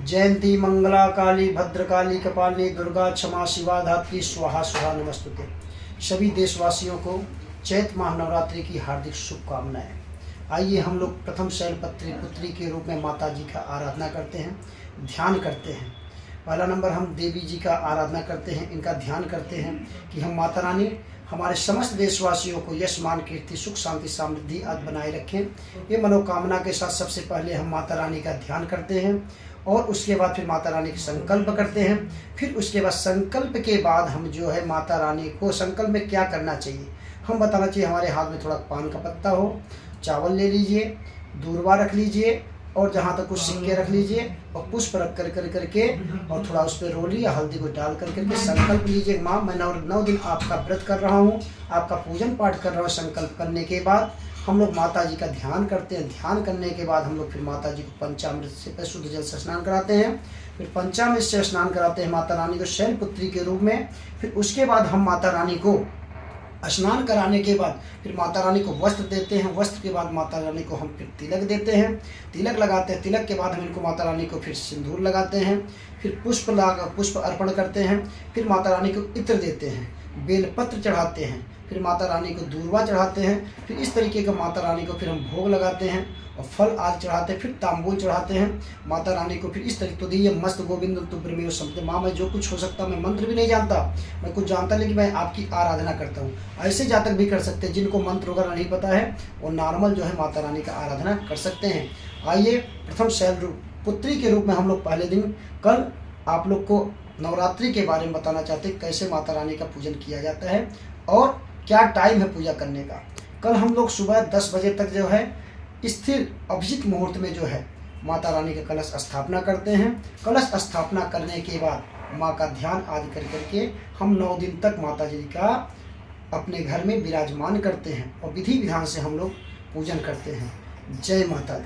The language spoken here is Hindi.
जयंती मंगला काली भद्रकाली कपालिनी दुर्गा क्षमा शिवा धात्री स्वाहा स्वाहा नमस्तुते। सभी देशवासियों को चैत माह नवरात्रि की हार्दिक शुभकामनाएं। आइए हम लोग प्रथम शैलपुत्री पुत्री के रूप में माता जी का आराधना करते हैं, ध्यान करते हैं। पहला नंबर हम देवी जी का आराधना करते हैं, इनका ध्यान करते हैं कि हम माता रानी हमारे समस्त देशवासियों को यश मान कीर्ति सुख शांति समृद्धि आदि बनाए रखें। ये मनोकामना के साथ सबसे पहले हम माता रानी का ध्यान करते हैं और उसके बाद फिर माता रानी के संकल्प करते हैं। फिर उसके बाद संकल्प के बाद हम जो है माता रानी को संकल्प में क्या करना चाहिए हम बताना चाहिए। हमारे हाथ में थोड़ा पान का पत्ता हो, चावल ले लीजिए, दूरवा रख लीजिए और जहाँ तक कुछ सिक्के रख लीजिए और पुष्प रख कर करके और थोड़ा उस पर रोली या हल्दी को डाल कर करके संकल्प लीजिए। माँ मैं 9 दिन आपका व्रत कर रहा हूँ, आपका पूजन पाठ कर रहा हूँ। संकल्प करने के बाद हम लोग माता जी का ध्यान करते हैं। ध्यान करने के बाद हम लोग फिर माता जी को पंचामृत से शुद्ध जल से स्नान कराते हैं। फिर पंचामृत से स्नान कराते हैं माता रानी को शैलपुत्री के रूप में। फिर उसके बाद हम माता रानी को स्नान कराने के बाद फिर माता रानी को वस्त्र देते हैं। वस्त्र के बाद माता रानी को हम फिर तिलक देते हैं, तिलक लगाते हैं। तिलक के बाद हम इनको माता रानी को फिर सिंदूर लगाते हैं। फिर पुष्प अर्पण करते हैं। फिर माता रानी को इत्र देते हैं, बेलपत्र चढ़ाते हैं। फिर माता रानी को दूरवा चढ़ाते हैं। फिर इस तरीके का माता रानी को फिर हम भोग लगाते हैं और फल आदि चढ़ाते हैं। फिर तांबूल चढ़ाते हैं माता रानी को। फिर इस तरीके तो दिए मस्त गोविंद तुभ्रमेव समते। माँ मैं जो कुछ हो सकता, मैं मंत्र भी नहीं जानता, मैं कुछ जानता लेकिन मैं आपकी आराधना करता हूँ। ऐसे जातक भी कर सकते हैं जिनको मंत्र वगैरह नहीं पता है, वो नॉर्मल जो है माता रानी का आराधना कर सकते हैं। आइए प्रथम शैलपुत्री के रूप में हम लोग पहले दिन कल आप लोग को नवरात्रि के बारे में बताना चाहते हैं, कैसे माता रानी का पूजन किया जाता है और क्या टाइम है पूजा करने का। कल हम लोग सुबह 10 बजे तक जो है स्थिर अभिजित मुहूर्त में जो है माता रानी का कलश स्थापना करते हैं। कलश स्थापना करने के बाद माँ का ध्यान आदि करके हम 9 दिन तक माता जी का अपने घर में विराजमान करते हैं और विधि विधान से हम लोग पूजन करते हैं। जय माता दी।